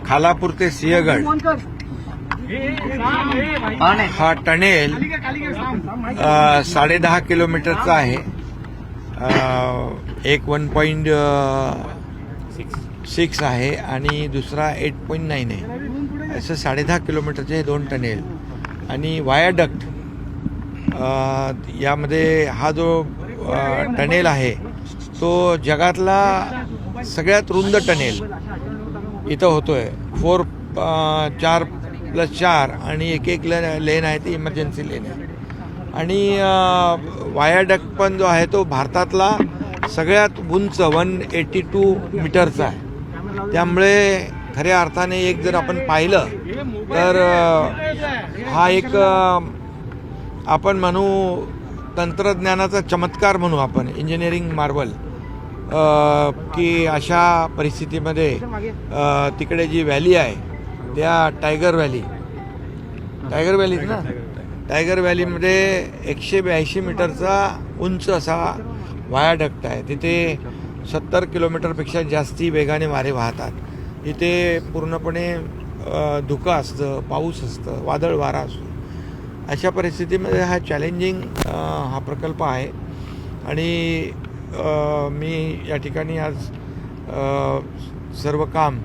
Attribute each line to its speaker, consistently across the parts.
Speaker 1: खालापूर ते सिंहगड हा टनेल 10.5 किलोमीटरचा आहे. एक 1.6 आहे आणि दुसरा 8.9 आहे. असं 10.5 किलोमीटरचे हे दोन टनेल आणि वायाडक्ट. यामध्ये हा जो टनेल आहे तो जगातला सगळ्यात रुंद टनेल इथं होतोय. 4+4 आणि एक लेन आहे ती इमर्जन्सी लेन आहे. आणि वायाडक्ट पण जो आहे तो भारतातला सगळ्यात उंच 182 मीटरचा आहे. त्यामुळे खऱ्या अर्थाने एक जर आपण पाहिलं तर हा एक आपण म्हणू तंत्रज्ञानाचा चमत्कार म्हणू आपण, इंजिनिअरिंग मार्वल, की अशा परिस्थितीमध्ये तिकडे जी व्हॅली आहे त्या टायगर व्हॅलीच ना, टायगर व्हॅलीमध्ये 182 मीटरचा उंच असा वायाडक्ट आहे. तिथे 70 किलोमीटरपेक्षा जास्ती वेगाने वारे वाहतात. इथे पूर्णपणे धुकं असतं, पाऊस असतं, वादळ वारा असतो. अशा परिस्थितीमध्ये हा चॅलेंजिंग हा प्रकल्प आहे. आणि मी या ठिकाणी आज सर्व काम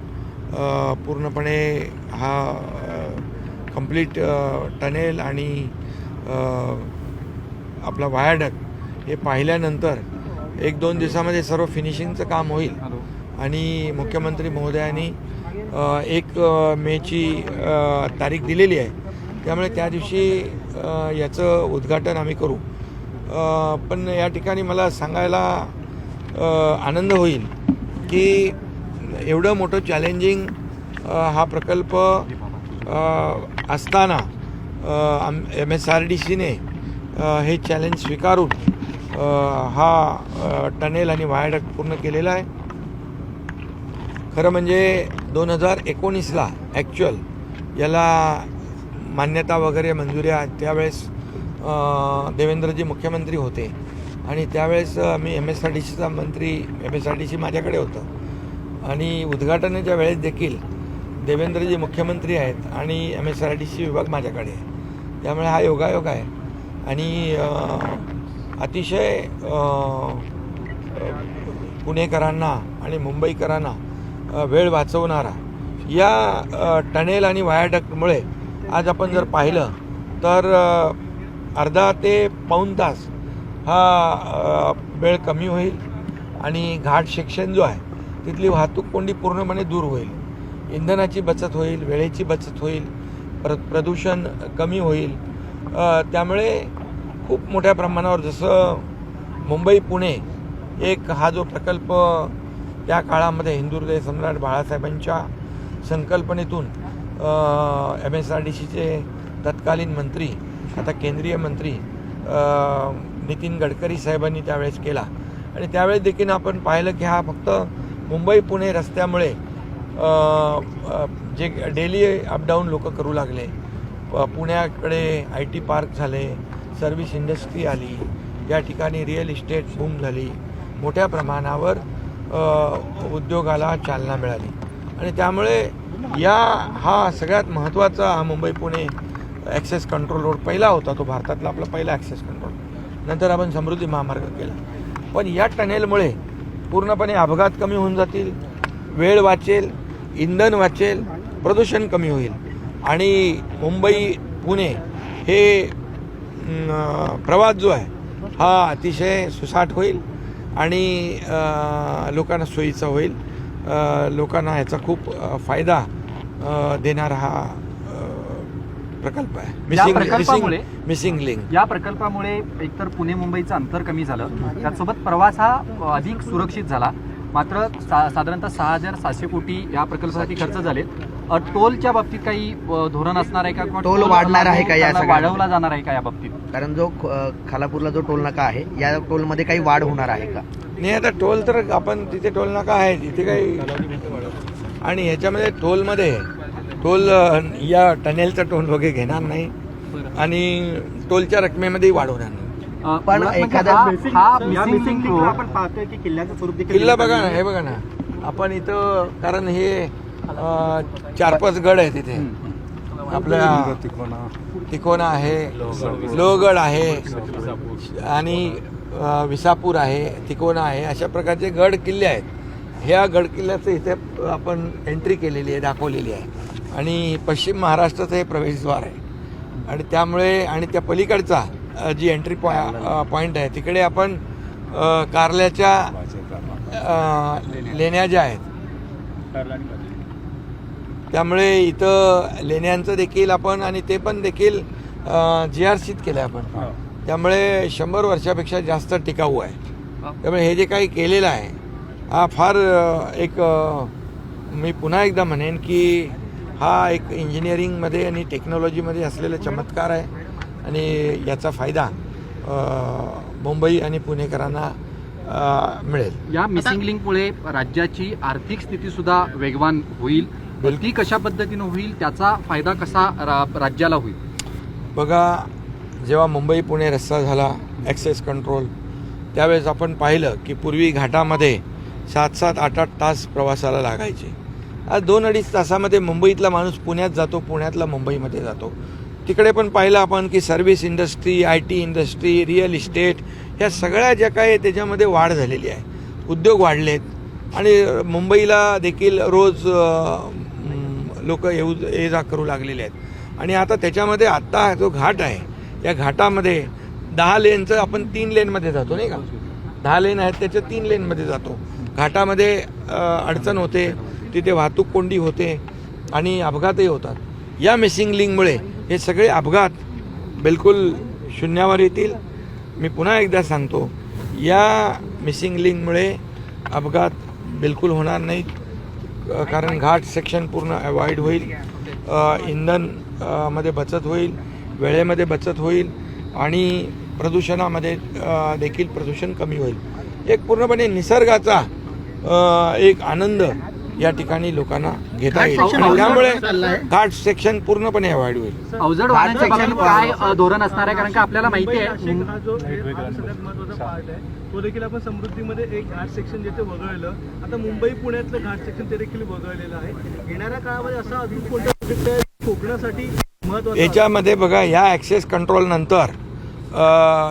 Speaker 1: पूर्णपणे हा कंप्लीट टनेल आणि आपला वायाडक्ट हे पाहिल्यानंतर 1-2 दिवसामध्ये सर्व फिनिशिंगचं काम होईल. आणि मुख्यमंत्री महोदयांनी 1 मेची तारीख दिलेली आहे. त्यामुळे त्या दिवशी याचं उद्घाटन आम्ही करू. पण या ठिकाणी मला सांगायला आनंद होईल की एवढं मोठं चॅलेंजिंग हा प्रकल्प असताना MSRDCने हे चॅलेंज स्वीकारून हा टनेल आणि वायाडक्ट पूर्ण केलेला आहे. खरं म्हणजे 2019ला ॲक्च्युअल याला मान्यता वगैरे मंजुऱ्या त्यावेळेस देवेंद्रजी मुख्यमंत्री होते आणि त्यावेळेस मी MSRDC माझ्याकडे होतं. आणि उद्घाटनाच्या वेळेस देखील देवेंद्रजी मुख्यमंत्री आहेत आणि MSRDC विभाग माझ्याकडे आहे. त्यामुळे हा योगायोग आहे. आणि अतिशय पुणेकरांना आणि मुंबईकरांना वेळ वाचवणारा या टनेल आणि वायाडक्टमुळे आज आपण जर पाहिलं तर अर्धा ते पाऊण तास हा वेळ कमी होईल. आणि घाट सेक्शन जो आहे तिथली वाहतूक कोंडी पूर्णपणे दूर होईल. इंधनाची बचत होईल, वेळेची बचत होईल, प्रदूषण कमी होईल. त्यामुळे खूप मोठ्या प्रमाणावर जसं मुंबई पुणे एक हा जो प्रकल्प त्या काळामध्ये हिंदुहृदय सम्राट बाळासाहेबांच्या संकल्पनेतून MSRDCचे तत्कालीन मंत्री आता केंद्रीय मंत्री नितीन गडकरी साहेबांनी त्यावेळेस केला. आणि त्यावेळेस देखील आपण पाहिलं की हा फक्त मुंबई पुणे रस्त्यामुळे जे डेली अपडाऊन लोक करू लागले. पुण्याकडे IT पार्क झाले, सर्व्हिस इंडस्ट्री आली, या ठिकाणी रिअल इस्टेट बूम झाली, मोठ्या प्रमाणावर उद्योगाला चालना मिळाली. आणि त्यामुळे हा सगळ्यात महत्त्वाचा हा Mumbai Pune access control road पहिला होता. तो भारतातला आपला पहिला ॲक्सेस कंट्रोल. नंतर आपण समृद्धी महामार्ग केला. पण या टनेलमुळे पूर्णपणे अपघात कमी होऊन जातील, वेळ वाचेल, इंधन वाचेल, प्रदूषण कमी होईल. आणि मुंबई पुणे हे प्रवास जो आहे हा अतिशय सुसाट होईल आणि लोकांना सोयीचा होईल. लोकांना ह्याचा खूप फायदा देणारा हा प्रकल्प आहे. मिसिंग लिंक
Speaker 2: या प्रकल्पामुळे एकतर पुणे मुंबईचं अंतर कमी झालं, त्याचसोबत प्रवास हा अधिक सुरक्षित झाला. मात्र साधारणतः 6,700 कोटी या प्रकल्पासाठी खर्च झाले. टोलच्या बाबतीत काही धोरण असणार आहे का?
Speaker 3: टोल वाढणार आहे का? या
Speaker 2: वाढवला जाणार आहे का या बाबतीत?
Speaker 3: कारण जो खालापूरला जो टोल नाका आहे या टोलमध्ये काही वाढ होणार आहे का?
Speaker 1: नाही, आता टोल तर आपण तिथे टोल नाका आहे तिथे काही. आणि ह्याच्यामध्ये टोल या टनेलचा टोल वगैरे घेणार नाही आणि टोलच्या रकमेमध्ये वाढ होणार नाही.
Speaker 3: पण एखादा
Speaker 1: किल्ला बघा ना, हे बघा ना आपण इथं, कारण हे 4-5 गड आहे तिथे. आपल्या तिकोना आहे, लोहगड आहे आणि विसापूर आहे, तिकोना आहे, अशा प्रकारचे गड किल्ले आहेत. ह्या गड किल्ल्याचं इथे आपण एंट्री केलेली आहे, दाखवलेली आहे आणि पश्चिम महाराष्ट्राचं हे प्रवेशद्वार आहे. आणि त्यामुळे आणि त्या पलीकडचा जी एंट्री पॉईंट आहे तिकडे आपण कारल्याच्या लेण्या ज्या आहेत, त्यामुळे इथं लेण्यांचं देखील आपण आणि ते पण देखील GRCत केलं आहे आपण. त्यामुळे 100 वर्षापेक्षा जास्त टिकाऊ आहे. त्यामुळे हे जे काही केलेलं आहे हा फार एक मी पुन्हा एकदा म्हणेन की हा एक इंजिनिअरिंगमध्ये आणि टेक्नॉलॉजीमध्ये असलेला चमत्कार आहे आणि याचा फायदा मुंबई आणि पुणेकरांना मिळेल.
Speaker 2: या मिसिंग लिंकमुळे राज्याची आर्थिक स्थिती सुद्धा वेगवान होईल. ती कशा पद्धतीनं होईल, त्याचा फायदा कसा राज्याला होईल?
Speaker 1: बघा, जेव्हा मुंबई पुणे रस्ता झाला ॲक्सेस कंट्रोल, त्यावेळेस आपण पाहिलं की पूर्वी घाटामध्ये 7-7, 8-8 तास प्रवासाला लागायचे. आज 2-2.5 तासामध्ये मुंबईतला माणूस पुण्यात जातो, पुण्यातला मुंबईमध्ये जातो. तिकडे पण पाहिलं आपण की service industry, IT industry, real estate, ह्या सगळ्या ज्या काय त्याच्यामध्ये वाढ झालेली आहे. उद्योग वाढलेत आणि मुंबईला देखील रोज लोक ये जा करू लागलेले आहेत. आणि आता त्याच्यामध्ये आत्ता जो घाट आहे या घाटामध्ये 10 लेनचं आपण 3 लेनमध्ये जातो, नाही का? 10 लेन आहेत त्याच्या 3 लेनमध्ये जातो. घाटामध्ये अडचण होते, तिथे वाहतूक कोंडी होते आणि अपघातही होतात. या मिसिंग लिंकमुळे हे सगळे अपघात बिलकुल शून्यावर येतील. मी पुन्हा एकदा सांगतो, या मिसिंग लिंकमुळे अपघात बिलकुल होणार नाहीत, कारण घाट सेक्शन पूर्ण अवॉइड होईल, इंधन मध्ये बचत होईल, वेळेमध्ये बचत होईल आणि प्रदूषणामध्ये देखील प्रदूषण कमी होईल. एक पूर्णपणे निसर्गाचा एक आनंद या ठिकाणी लोकांना घेता येईल आणि त्यामुळे घाट सेक्शन पूर्णपणे अवॉइड होईल.
Speaker 2: अवजड वाहनांच्या बाबतीत काय धोरण असणार आहे? कारण का आपल्याला माहिती आहे
Speaker 4: सगळ्यात महत्त्वाचा पार्ट आहे तो देखील आपण समृद्धीमध्ये एक घाट सेक्शन जिथे वगळलं, आता मुंबई पुण्यातलं घाट सेक्शन ते देखील वगळलेलं आहे. येणाऱ्या काळामध्ये असा अजून कोणत्या प्रोजेक्ट आहे कोकणासाठी महत्त्वाचा?
Speaker 1: याच्यामध्ये बघा, या ॲक्सेस कंट्रोल नंतर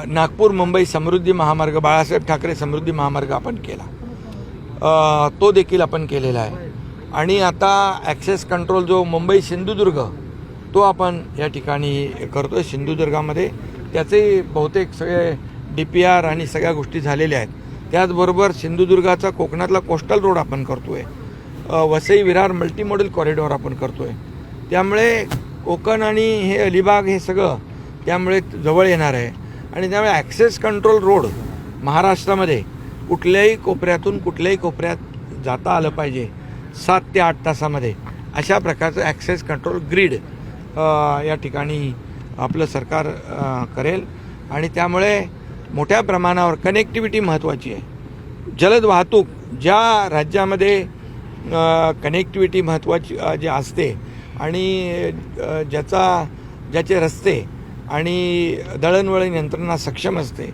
Speaker 1: नागपूर मुंबई समृद्धी महामार्ग, बाळासाहेब ठाकरे समृद्धी महामार्ग आपण केला, तो देखील आपण केलेला आहे. आणि आता ॲक्सेस कंट्रोल जो मुंबई सिंधुदुर्ग तो आपण या ठिकाणी करतो आहे. सिंधुदुर्गामध्ये त्याचे बहुतेक सगळे DPR आणि सगळ्या गोष्टी झालेल्या आहेत. त्याचबरोबर सिंधुदुर्गाचा कोकणातला कोस्टल रोड आपण करतो आहे, वसई विरार मल्टीमॉडल कॉरिडॉर आपण करतो आहे. त्यामुळे कोकण आणि हे अलिबाग हे सगळं त्यामुळे जवळ येणार आहे. आणि त्यामुळे ॲक्सेस कंट्रोल रोड महाराष्ट्रामध्ये कुठल्याही कोपऱ्यातून कुठल्याही कोपऱ्यात जाता आलं पाहिजे 7 ते 8 तासामध्ये, अशा प्रकारचं ॲक्सेस कंट्रोल ग्रीड या ठिकाणी आपलं सरकार करेल. आणि त्यामुळे मोठ्या प्रमाणावर कनेक्टिव्हिटी महत्त्वाची आहे. जलद वाहतूक ज्या राज्यामध्ये कनेक्टिव्हिटी महत्त्वाची जे असते आणि ज्याचे रस्ते आणि दळणवळण यंत्रणा सक्षम असते,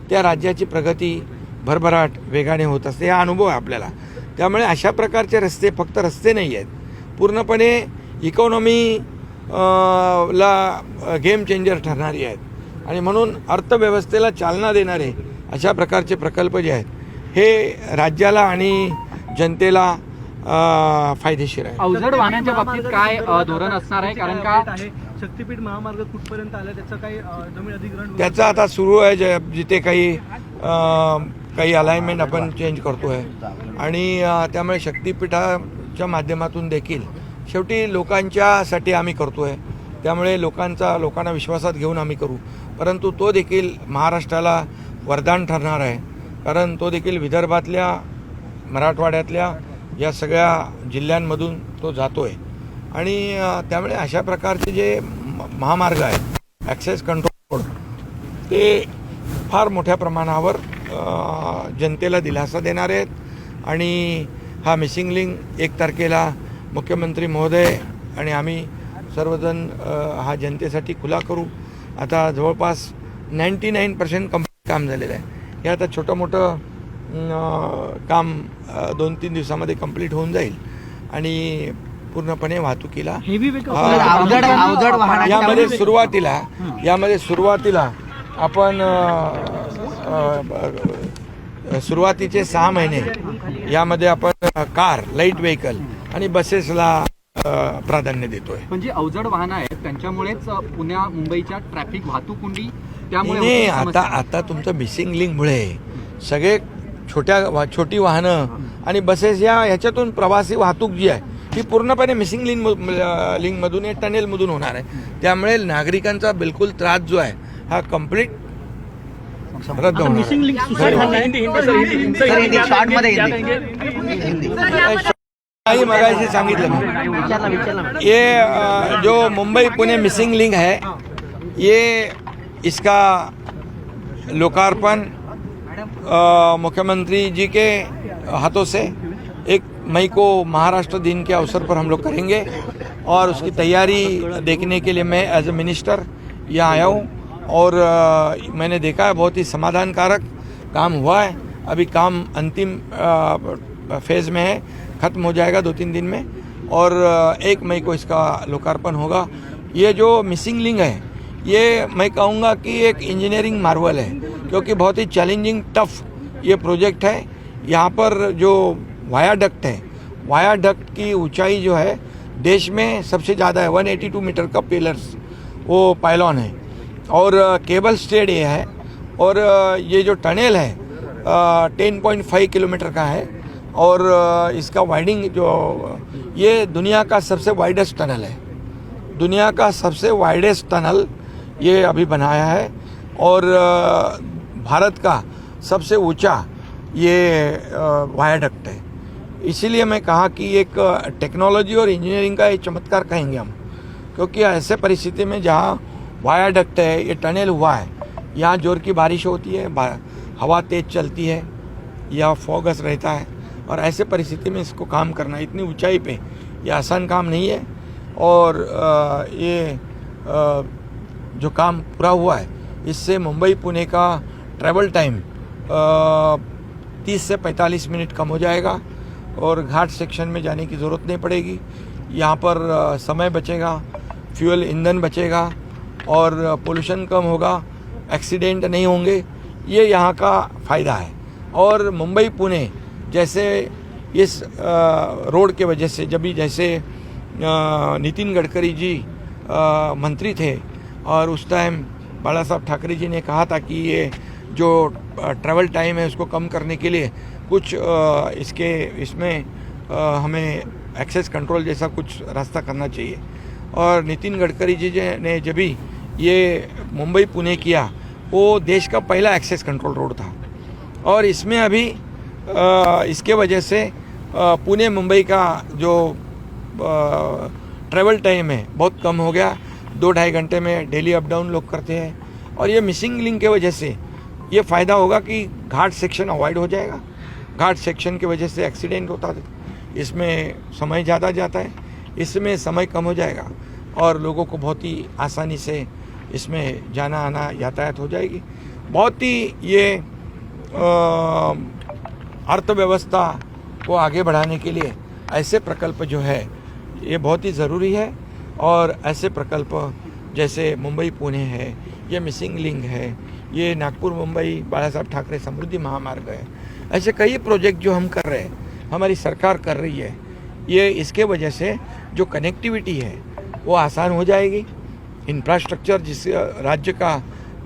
Speaker 1: त्या राज्याची प्रगती भरभराट वेगाने होत असते. हा अनुभव आहे आपल्याला. त्यामुळे अशा प्रकारचे रस्ते फक्त रस्ते नाही आहेत, पूर्णपणे इकॉनॉमी ला गेम चेंजर ठरणारी आहेत. आणि म्हणून अर्थव्यवस्थेला चालना देणारे अशा प्रकारचे प्रकल्प जे आहेत हे राज्याला आणि जनतेला फायदेशीर आहे.
Speaker 2: अवजड वाहनांच्या बाबतीत काय धोरण असणार आहे? कारण का
Speaker 4: शक्तीपीठ महामार्ग कुठपर्यंत आला, त्याचं काही जमीन अधिग्रहण
Speaker 1: त्याचं आता सुरू आहे, जिथे काही अलाइनमेंट आपण चेंज करतो आहे. आणि त्यामुळे शक्तीपीठाच्या माध्यमातून देखील शेवटी लोकांच्यासाठी आम्ही करतो आहे. त्यामुळे लोकांना विश्वासात घेऊन आम्ही करू, परंतु तो देखील महाराष्ट्राला वरदान ठरणार आहे, कारण तो देखील विदर्भातल्या, मराठवाड्यातल्या या सगळ्या जिल्ह्यांमधून तो जातो आहे. आणि त्यामुळे अशा प्रकारचे जे महामार्ग आहेत ॲक्सेस कंट्रोल ते फार मोठ्या प्रमाणावर जनतेला दिलासा देणार आहेत. आणि हा मिसिंग लिंक 1 तारखेला मुख्यमंत्री महोदय आणि आम्ही सर्वजण हा जनतेसाठी खुला करू. आता जवळपास 99% कंप्लीट काम झालेलं आहे. हे आता छोटं मोठं काम 2-3 दिवसामध्ये कंप्लीट होऊन जाईल आणि पूर्णपणे वाहतुकीला
Speaker 3: अवजड वाहनाची
Speaker 1: यामध्ये सुरुवातीला आपण सुरुवातीचे 6 महिने यामध्ये आपण कार, लाईट व्हेकल आणि बसेसला प्राधान्य देतोय.
Speaker 2: पण जी अवजड वाहनं आहेत त्यांच्यामुळेच पुण्या मुंबईच्या ट्रॅफिक वाहतूक कोंडी त्यामुळे
Speaker 1: नाही,
Speaker 2: होती समस्या.
Speaker 1: आता तुमचं मिसिंग लिंकमुळे सगळे छोटी वाहनं आणि बसेस ह्याच्यातून प्रवासी वाहतूक जी आहे ही पूर्णपणे मिसिंग लिंकमधून टनेलमधून होणार आहे. त्यामुळे नागरिकांचा बिलकुल त्रास जो आहे हा कम्प्लीट रद्द होणार आहे. मगाशी सांगितलं मी, ये जो मुंबई पुणे मिसिंग लिंक है, ये इसका लोकार्पण मुख्यमंत्री जी के हाथों से 1 मई को महाराष्ट्र दिन के अवसर पर हम लोग करेंगे और उसकी तैयारी देखने के लिए मैं एज ए मिनिस्टर यहाँ आया हूँ और मैंने देखा है बहुत ही समाधानकारक काम हुआ है. अभी काम अंतिम फेज में है, ख़त्म हो जाएगा 2-3 दिन में और 1 मई को इसका लोकार्पण होगा. ये जो मिसिंग लिंक है ये मैं कहूँगा कि एक इंजीनियरिंग मार्वल है, क्योंकि बहुत ही चैलेंजिंग टफ ये प्रोजेक्ट है. यहाँ पर जो वायाडक्ट है, वायाडक्ट की ऊंचाई जो है देश में सबसे ज़्यादा है. 182 मीटर का पिलर्स वो पायलॉन है और केबल स्टेड ये है और ये जो टनल है 10.5 किलोमीटर का है और इसका वाइडिंग जो ये दुनिया का सबसे वाइडेस्ट टनल है. दुनिया का सबसे वाइडेस्ट टनल ये अभी बनाया है और भारत का सबसे ऊंचा ये वायाडक्ट है. इसीलिए मैं कहा कि एक टेक्नोलॉजी और इंजीनियरिंग का एक चमत्कार कहेंगे हम, क्योंकि ऐसे परिस्थिति में जहाँ वायाडक्ट है, ये टनल हुआ है, यहाँ जोर की बारिश होती है, हवा तेज़ चलती है या फॉगस रहता है और ऐसे परिस्थिति में इसको काम करना इतनी ऊंचाई पे ये आसान काम नहीं है. और ये जो काम पूरा हुआ है इससे मुंबई पुणे का ट्रैवल टाइम 30 से 45 मिनट कम हो जाएगा और घाट सेक्शन में जाने की ज़रूरत नहीं पड़ेगी. यहाँ पर समय बचेगा, फ्यूल ईंधन बचेगा और पोल्यूशन कम होगा, एक्सीडेंट नहीं होंगे. ये यहाँ का फ़ायदा है. और मुंबई पुणे जैसे इस रोड के वजह से जैसे नितिन गडकरी जी मंत्री थे और उस टाइम बाला साहब ठाकरे जी ने कहा था कि ये जो ट्रैवल टाइम है उसको कम करने के लिए कुछ इसमें हमें एक्सेस कंट्रोल जैसा कुछ रास्ता करना चाहिए. और नितिन गडकरी जी ने जब भी ये मुंबई पुणे किया वो देश का पहला एक्सेस कंट्रोल रोड था और इसमें अभी इसके वजह से पुणे मुंबई का जो ट्रैवल टाइम है बहुत कम हो गया. 2-2.5 घंटे में डेली अप डाउन लोग करते हैं और ये मिसिंग लिंक के वजह से ये फ़ायदा होगा कि घाट सेक्शन अवॉइड हो जाएगा. घाट सेक्शन की वजह से एक्सीडेंट होता था, इसमें समय ज़्यादा जाता है, इसमें समय कम हो जाएगा और लोगों को बहुत ही आसानी से इसमें जाना आना यातायात हो जाएगी. बहुत ही ये अर्थव्यवस्था को आगे बढ़ाने के लिए ऐसे प्रकल्प जो है ये बहुत ही ज़रूरी है. और ऐसे प्रकल्प जैसे मुंबई पुणे है, ये मिसिंग लिंक है, ये नागपुर मुंबई बाला साहब ठाकरे समृद्धि महामार्ग है, ऐसे कई प्रोजेक्ट जो हम कर रहे हैं, हमारी सरकार कर रही है. ये इसके वजह से जो कनेक्टिविटी है वो आसान हो जाएगी. इंफ्रास्ट्रक्चर जिस राज्य का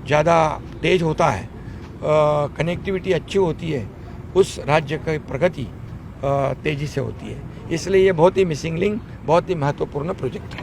Speaker 1: ज़्यादा तेज होता है, कनेक्टिविटी अच्छी होती है, उस राज्य की प्रगति तेज़ी से होती है. इसलिए ये बहुत ही मिसिंग लिंक बहुत ही महत्वपूर्ण प्रोजेक्ट है.